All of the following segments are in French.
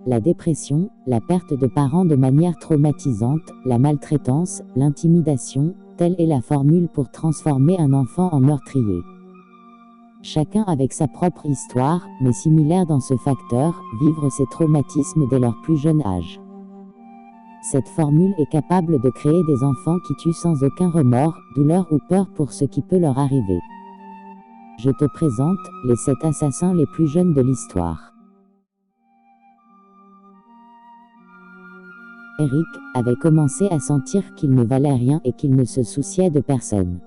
la dépression, la perte de parents de manière traumatisante, la maltraitance, l'intimidation, telle est la formule pour transformer un enfant en meurtrier. Chacun avec sa propre histoire, mais similaire dans ce facteur, vivre ces traumatismes dès leur plus jeune âge. Cette formule est capable de créer des enfants qui tuent sans aucun remords, douleur ou peur pour ce qui peut leur arriver. Je te présente les 7 assassins les plus jeunes de l'histoire. Eric avait commencé à sentir qu'il ne valait rien et qu'il ne se souciait de personne.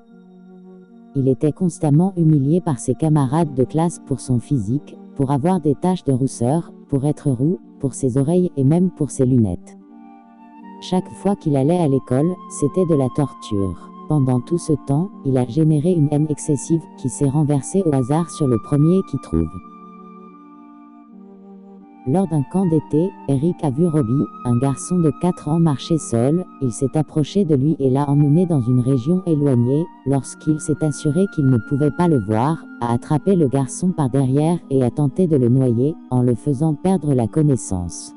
Il était constamment humilié par ses camarades de classe pour son physique, pour avoir des taches de rousseur, pour être roux, pour ses oreilles et même pour ses lunettes. Chaque fois qu'il allait à l'école, c'était de la torture. Pendant tout ce temps, il a généré une haine excessive qui s'est renversée au hasard sur le premier qui trouve. Lors d'un camp d'été, Eric a vu Robbie, un garçon de 4 ans marcher seul. Il s'est approché de lui et l'a emmené dans une région éloignée. Lorsqu'il s'est assuré qu'il ne pouvait pas le voir, a attrapé le garçon par derrière et a tenté de le noyer, en le faisant perdre la connaissance.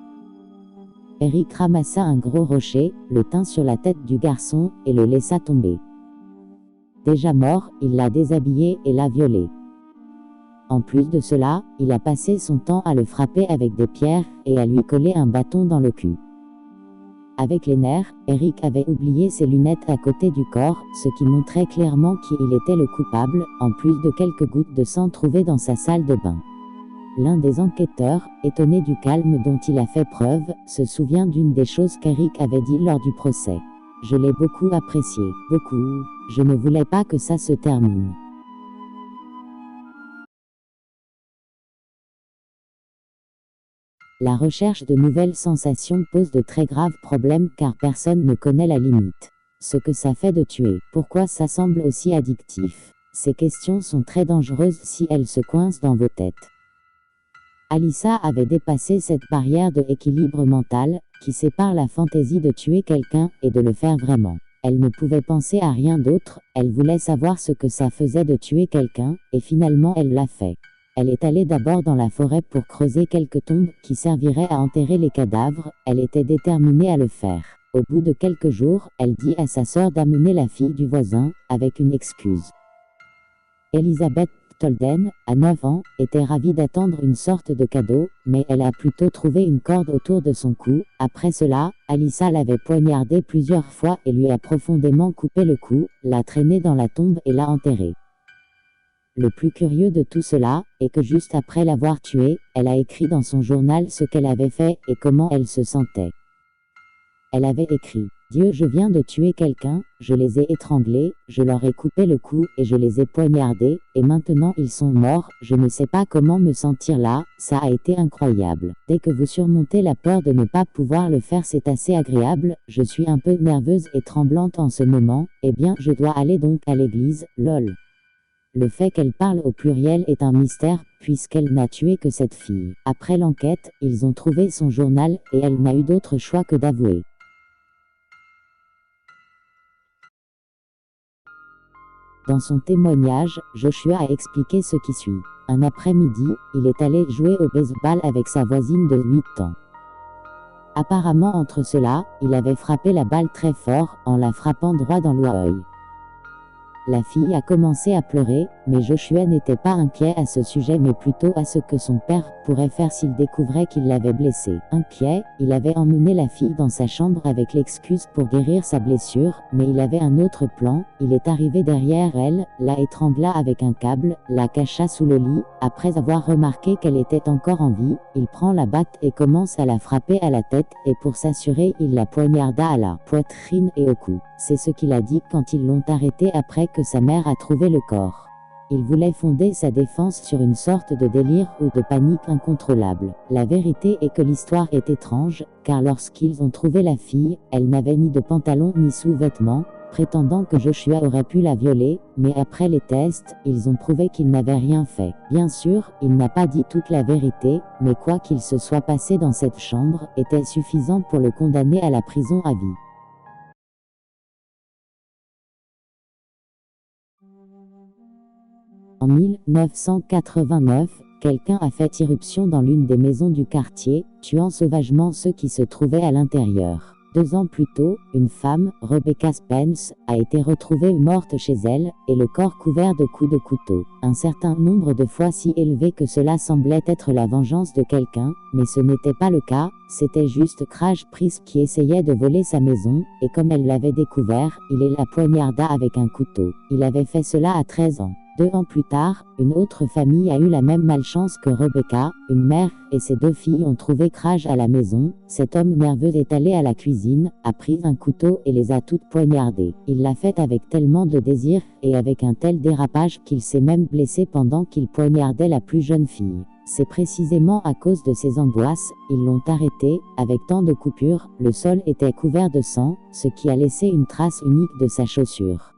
Eric ramassa un gros rocher, le tint sur la tête du garçon, et le laissa tomber. Déjà mort, il l'a déshabillé et l'a violé. En plus de cela, il a passé son temps à le frapper avec des pierres, et à lui coller un bâton dans le cul. Avec les nerfs, Eric avait oublié ses lunettes à côté du corps, ce qui montrait clairement qu'il était le coupable, en plus de quelques gouttes de sang trouvées dans sa salle de bain. L'un des enquêteurs, étonné du calme dont il a fait preuve, se souvient d'une des choses qu'Eric avait dit lors du procès. « Je l'ai beaucoup apprécié, beaucoup, je ne voulais pas que ça se termine. » La recherche de nouvelles sensations pose de très graves problèmes car personne ne connaît la limite. Ce que ça fait de tuer, pourquoi ça semble aussi addictif. Ces questions sont très dangereuses si elles se coincent dans vos têtes. Alyssa avait dépassé cette barrière de équilibre mental, qui sépare la fantaisie de tuer quelqu'un et de le faire vraiment. Elle ne pouvait penser à rien d'autre, elle voulait savoir ce que ça faisait de tuer quelqu'un, et finalement elle l'a fait. Elle est allée d'abord dans la forêt pour creuser quelques tombes qui serviraient à enterrer les cadavres, elle était déterminée à le faire. Au bout de quelques jours, elle dit à sa sœur d'amener la fille du voisin, avec une excuse. Elizabeth Tolden, à 9 ans, était ravie d'attendre une sorte de cadeau, mais elle a plutôt trouvé une corde autour de son cou. Après cela, Alyssa l'avait poignardée plusieurs fois et lui a profondément coupé le cou, l'a traîné dans la tombe et l'a enterré. Le plus curieux de tout cela, est que juste après l'avoir tué, elle a écrit dans son journal ce qu'elle avait fait et comment elle se sentait. Elle avait écrit « Dieu, je viens de tuer quelqu'un, je les ai étranglés, je leur ai coupé le cou et je les ai poignardés, et maintenant ils sont morts, je ne sais pas comment me sentir là, ça a été incroyable. Dès que vous surmontez la peur de ne pas pouvoir le faire, c'est assez agréable, je suis un peu nerveuse et tremblante en ce moment, eh bien je dois aller donc à l'église, lol. » Le fait qu'elle parle au pluriel est un mystère, puisqu'elle n'a tué que cette fille. Après l'enquête, ils ont trouvé son journal, et elle n'a eu d'autre choix que d'avouer. Dans son témoignage, Joshua a expliqué ce qui suit. Un après-midi, il est allé jouer au baseball avec sa voisine de 8 ans. Apparemment entre cela, il avait frappé la balle très fort, en la frappant droit dans l'œil. La fille a commencé à pleurer, mais Joshua n'était pas inquiet à ce sujet mais plutôt à ce que son père pourrait faire s'il découvrait qu'il l'avait blessée. Inquiet, il avait emmené la fille dans sa chambre avec l'excuse pour guérir sa blessure, mais il avait un autre plan. Il est arrivé derrière elle, la étrangla avec un câble, la cacha sous le lit. Après avoir remarqué qu'elle était encore en vie, il prend la batte et commence à la frapper à la tête, et pour s'assurer, il la poignarda à la poitrine et au cou. C'est ce qu'il a dit quand ils l'ont arrêté après que sa mère a trouvé le corps. Il voulait fonder sa défense sur une sorte de délire ou de panique incontrôlable. La vérité est que l'histoire est étrange, car lorsqu'ils ont trouvé la fille, elle n'avait ni de pantalon ni sous-vêtements, prétendant que Joshua aurait pu la violer, mais après les tests, ils ont prouvé qu'il n'avait rien fait. Bien sûr, il n'a pas dit toute la vérité, mais quoi qu'il se soit passé dans cette chambre, était suffisant pour le condamner à la prison à vie. En 1989, quelqu'un a fait irruption dans l'une des maisons du quartier, tuant sauvagement ceux qui se trouvaient à l'intérieur. 2 ans plus tôt, une femme, Rebecca Spence, a été retrouvée morte chez elle, et le corps couvert de coups de couteau. Un certain nombre de fois si élevé que cela semblait être la vengeance de quelqu'un, mais ce n'était pas le cas, c'était juste Crash Priest qui essayait de voler sa maison, et comme elle l'avait découvert, il la poignarda avec un couteau. Il avait fait cela à 13 ans. 2 ans plus tard, une autre famille a eu la même malchance que Rebecca. Une mère et ses 2 filles ont trouvé Crash à la maison. Cet homme nerveux est allé à la cuisine, a pris un couteau et les a toutes poignardées. Il l'a fait avec tellement de désir, et avec un tel dérapage qu'il s'est même blessé pendant qu'il poignardait la plus jeune fille. C'est précisément à cause de ces angoisses, ils l'ont arrêté, avec tant de coupures, le sol était couvert de sang, ce qui a laissé une trace unique de sa chaussure.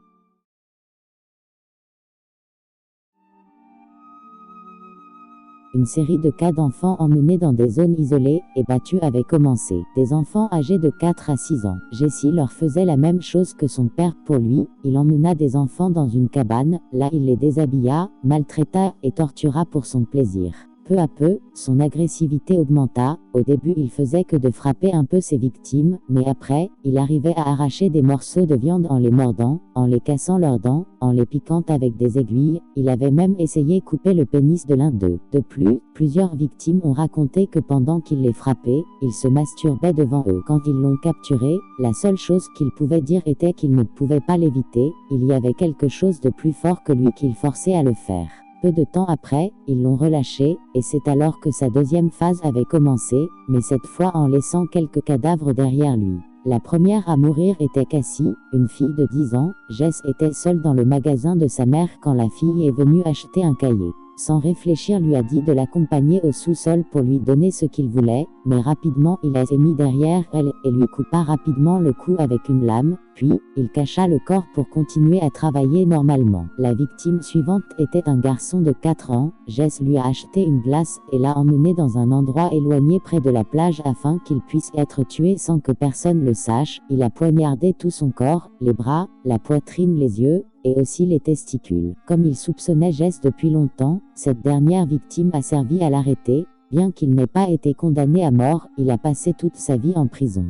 Une série de cas d'enfants emmenés dans des zones isolées et battus avait commencé. Des enfants âgés de 4 à 6 ans. Jesse leur faisait la même chose que son père pour lui, il emmena des enfants dans une cabane, là il les déshabilla, maltraita et tortura pour son plaisir. Peu à peu, son agressivité augmenta. Au début il faisait que de frapper un peu ses victimes, mais après, il arrivait à arracher des morceaux de viande en les mordant, en les cassant leurs dents, en les piquant avec des aiguilles. Il avait même essayé de couper le pénis de l'un d'eux. De plus, plusieurs victimes ont raconté que pendant qu'il les frappait, il se masturbait devant eux. Quand ils l'ont capturé, la seule chose qu'il pouvait dire était qu'il ne pouvait pas l'éviter, il y avait quelque chose de plus fort que lui qu'il forçait à le faire. Peu de temps après, ils l'ont relâché, et c'est alors que sa deuxième phase avait commencé, mais cette fois en laissant quelques cadavres derrière lui. La première à mourir était Cassie, une fille de 10 ans. Jess était seule dans le magasin de sa mère quand la fille est venue acheter un cahier. Sans réfléchir lui a dit de l'accompagner au sous-sol pour lui donner ce qu'il voulait, mais rapidement il s'est mis derrière elle et lui coupa rapidement le cou avec une lame, puis, il cacha le corps pour continuer à travailler normalement. La victime suivante était un garçon de 4 ans, Jess lui a acheté une glace et l'a emmené dans un endroit éloigné près de la plage afin qu'il puisse être tué sans que personne le sache. Il a poignardé tout son corps, les bras, la poitrine, les yeux, et aussi les testicules. Comme il soupçonnait Jess depuis longtemps, cette dernière victime a servi à l'arrêter. Bien qu'il n'ait pas été condamné à mort, il a passé toute sa vie en prison.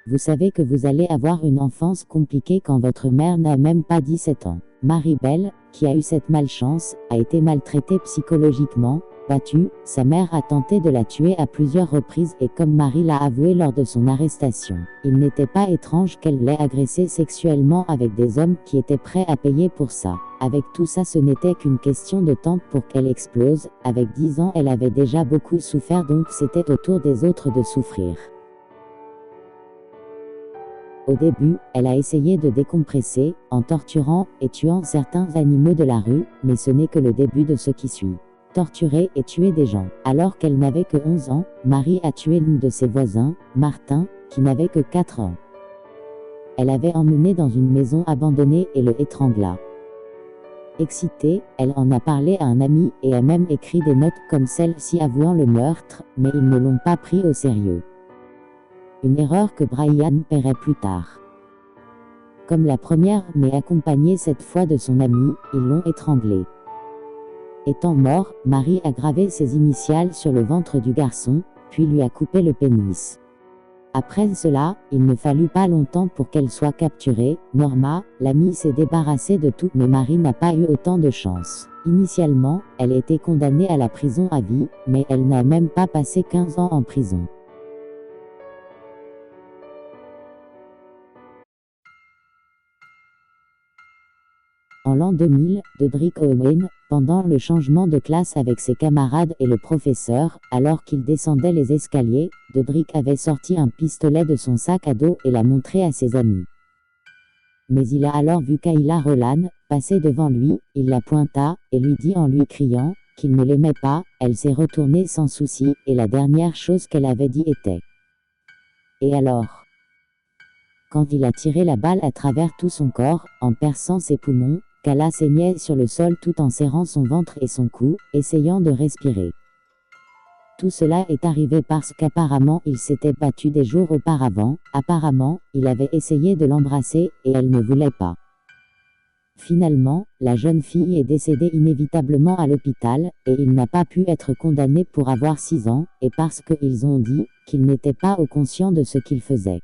Vous savez que vous allez avoir une enfance compliquée quand votre mère n'a même pas 17 ans. Marie-Belle, qui a eu cette malchance, a été maltraitée psychologiquement, battue. Sa mère a tenté de la tuer à plusieurs reprises et comme Marie l'a avoué lors de son arrestation, il n'était pas étrange qu'elle l'ait agressée sexuellement avec des hommes qui étaient prêts à payer pour ça. Avec tout ça, ce n'était qu'une question de temps pour qu'elle explose. Avec 10 ans, elle avait déjà beaucoup souffert, donc c'était au tour des autres de souffrir. Au début, elle a essayé de décompresser, en torturant et tuant certains animaux de la rue, mais ce n'est que le début de ce qui suit. Torturer et tuer des gens. Alors qu'elle n'avait que 11 ans, Marie a tué l'une de ses voisins, Martin, qui n'avait que 4 ans. Elle avait emmené dans une maison abandonnée et le étrangla. Excitée, elle en a parlé à un ami et a même écrit des notes comme celle-ci avouant le meurtre, mais ils ne l'ont pas pris au sérieux. Une erreur que Brian paierait plus tard. Comme la première, mais accompagnée cette fois de son ami, ils l'ont étranglé. Étant mort, Marie a gravé ses initiales sur le ventre du garçon, puis lui a coupé le pénis. Après cela, il ne fallut pas longtemps pour qu'elle soit capturée. Norma, l'amie, s'est débarrassée de tout, mais Marie n'a pas eu autant de chance. Initialement, elle était condamnée à la prison à vie, mais elle n'a même pas passé 15 ans en prison. En l'an 2000, Dedrick Owen, pendant le changement de classe avec ses camarades et le professeur, alors qu'il descendait les escaliers, Dedrick avait sorti un pistolet de son sac à dos et l'a montré à ses amis. Mais il a alors vu Kayla Rolan passer devant lui, il la pointa, et lui dit en lui criant qu'il ne l'aimait pas. Elle s'est retournée sans souci, et la dernière chose qu'elle avait dit était « Et alors ?» Quand il a tiré la balle à travers tout son corps, en perçant ses poumons, Kayla saignait sur le sol tout en serrant son ventre et son cou, essayant de respirer. Tout cela est arrivé parce qu'apparemment il s'était battu des jours auparavant, apparemment, il avait essayé de l'embrasser, et elle ne voulait pas. Finalement, la jeune fille est décédée inévitablement à l'hôpital, et il n'a pas pu être condamné pour avoir 6 ans, et parce qu'ils ont dit qu'il n'était pas au conscient de ce qu'il faisait.